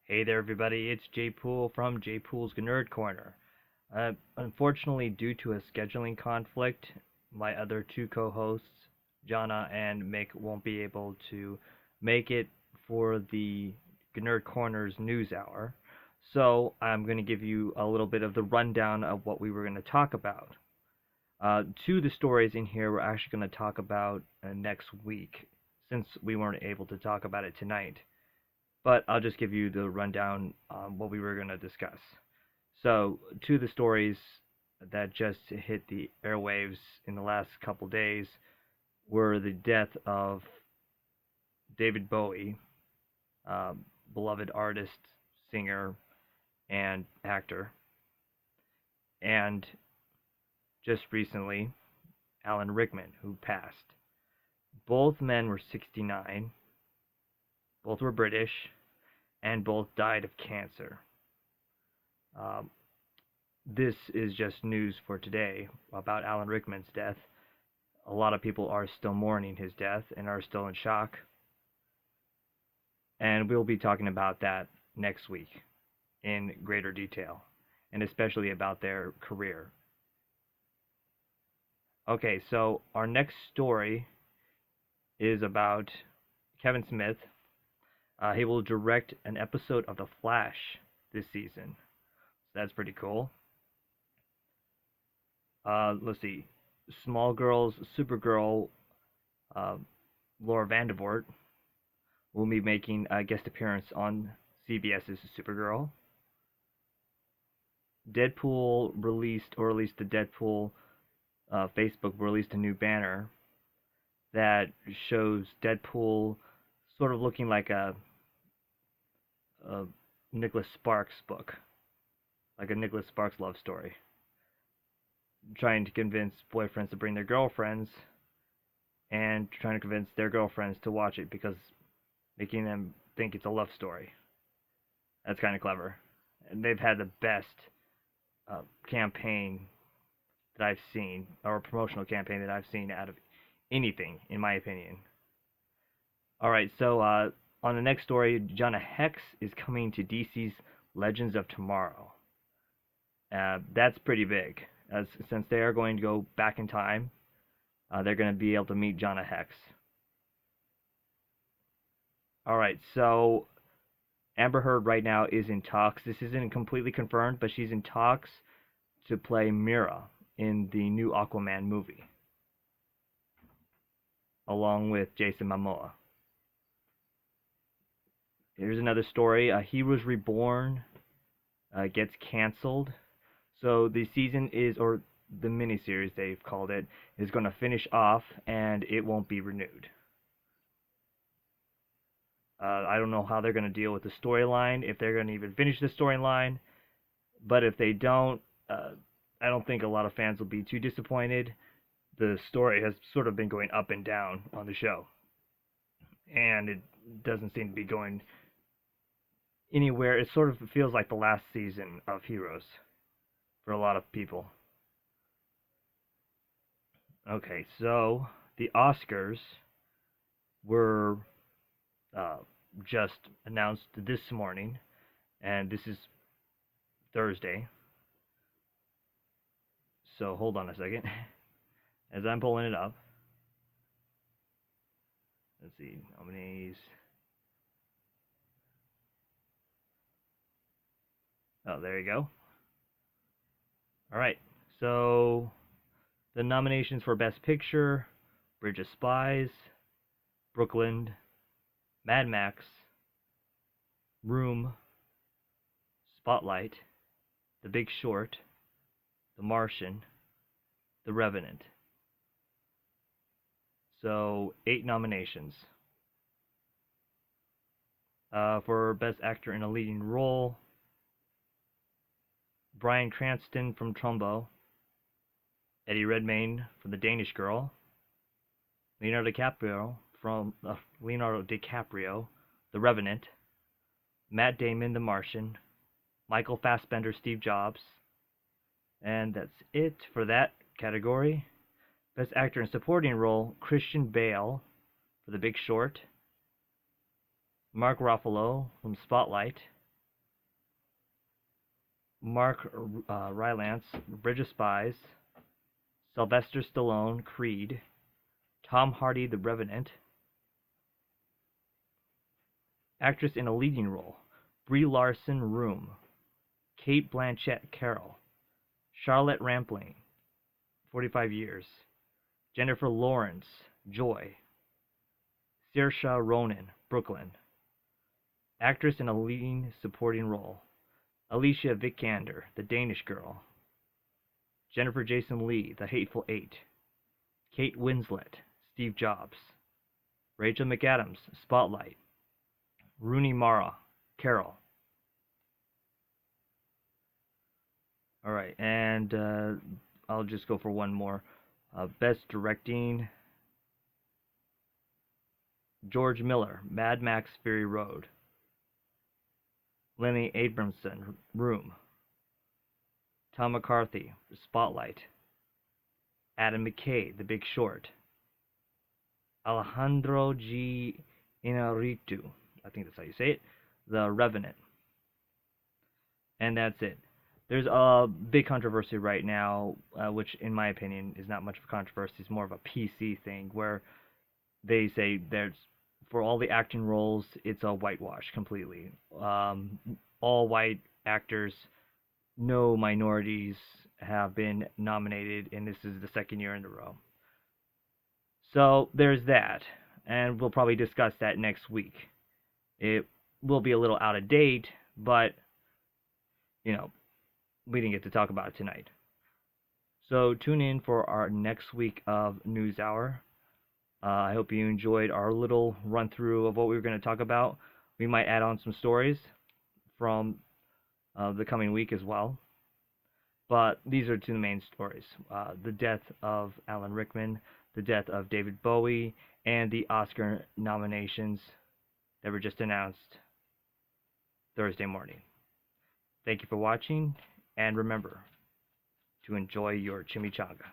Hey there, everybody. It's Jay Poole from Jay Poole's GNERD Corner. Unfortunately, due to a scheduling conflict, my other two co-hosts, Jonah and Mick, won't be able to make it for the GNERD Corner's news hour. So I'm going to give you a little bit of the rundown of what we were going to talk about. Two of the stories in here we're actually going to talk about next week, since we weren't able to talk about it tonight. But I'll just give you the rundown on what we were going to discuss. So, two of the stories that just hit the airwaves in the last couple days were the death of David Bowie, beloved artist, singer, and actor, and just recently, Alan Rickman, who passed. Both men were 69, both were British, and both died of cancer. This is just news for today about Alan Rickman's death. A lot of people are still mourning his death and are still in shock. And we'll be talking about that next week in greater detail, and especially about their career. Okay, so our next story is about Kevin Smith. He will direct an episode of The Flash this season. So that's pretty cool. Let's see. Small Girls, Supergirl, Laura Vandervoort will be making a guest appearance on CBS's Supergirl. Deadpool released, or at least the Deadpool Facebook released a new banner that shows Deadpool sort of looking like a Nicholas Sparks book, like a Nicholas Sparks love story, trying to convince boyfriends to bring their girlfriends and trying to convince their girlfriends to watch it because making them think it's a love story. That's kind of clever. And they've had the best campaign that I've seen, or promotional campaign that I've seen out of anything, in my opinion. Alright, so on the next story, Jonah Hex is coming to DC's Legends of Tomorrow. That's pretty big, since they are going to go back in time. They're going to be able to meet Jonah Hex. Alright, so Amber Heard right now is in talks. This isn't completely confirmed, but she's in talks to play Mira in the new Aquaman movie, along with Jason Momoa. Here's another story. Heroes Reborn gets canceled. So the season is, or the miniseries they've called it, is going to finish off and it won't be renewed. I don't know how they're going to deal with the storyline, if they're going to even finish the storyline, but if they don't, I don't think a lot of fans will be too disappointed. The story has sort of been going up and down on the show, and it doesn't seem to be going anywhere. It sort of feels like the last season of Heroes for a lot of people. Okay, so the Oscars were just announced this morning, and this is Thursday. So hold on a second as I'm pulling it up. Let's see, nominees. Oh, there you go. Alright, so the nominations for Best Picture: Bridge of Spies, Brooklyn, Mad Max, Room, Spotlight, The Big Short, The Martian, The Revenant. So 8 nominations. For Best Actor in a Leading Role, Bryan Cranston from Trumbo, Eddie Redmayne from The Danish Girl, Leonardo DiCaprio, The Revenant, Matt Damon, The Martian, Michael Fassbender, Steve Jobs, and that's it for that category. Best Actor in Supporting Role, Christian Bale for The Big Short, Mark Ruffalo from Spotlight, Mark Rylance, Bridge of Spies, Sylvester Stallone, Creed, Tom Hardy, The Revenant. Actress in a leading role, Brie Larson, Room, Kate Blanchett, Carol, Charlotte Rampling, 45 Years, Jennifer Lawrence, Joy, Saoirse Ronan, Brooklyn. Actress in a leading supporting role, Alicia Vikander, The Danish Girl, Jennifer Jason Leigh, The Hateful Eight, Kate Winslet, Steve Jobs, Rachel McAdams, Spotlight, Rooney Mara, Carol. Alright, and I'll just go for one more. Best Directing, George Miller, Mad Max Fury Road, Lenny Abramson, Room, Tom McCarthy, Spotlight, Adam McKay, The Big Short, Alejandro G. Inarritu, I think that's how you say it, The Revenant. And that's it. There's a big controversy right now, which in my opinion is not much of a controversy. It's more of a PC thing where they say there's for all the acting roles, it's a whitewash completely. All white actors, no minorities have been nominated, and this is the second year in a row. So there's that, and we'll probably discuss that next week. It will be a little out of date, but we didn't get to talk about it tonight. So tune in for our next week of News Hour. I hope you enjoyed our little run through of what we were going to talk about. We might add on some stories from the coming week as well. But these are two main stories. The death of Alan Rickman, the death of David Bowie, and the Oscar nominations that were just announced Thursday morning. Thank you for watching, and remember to enjoy your chimichanga.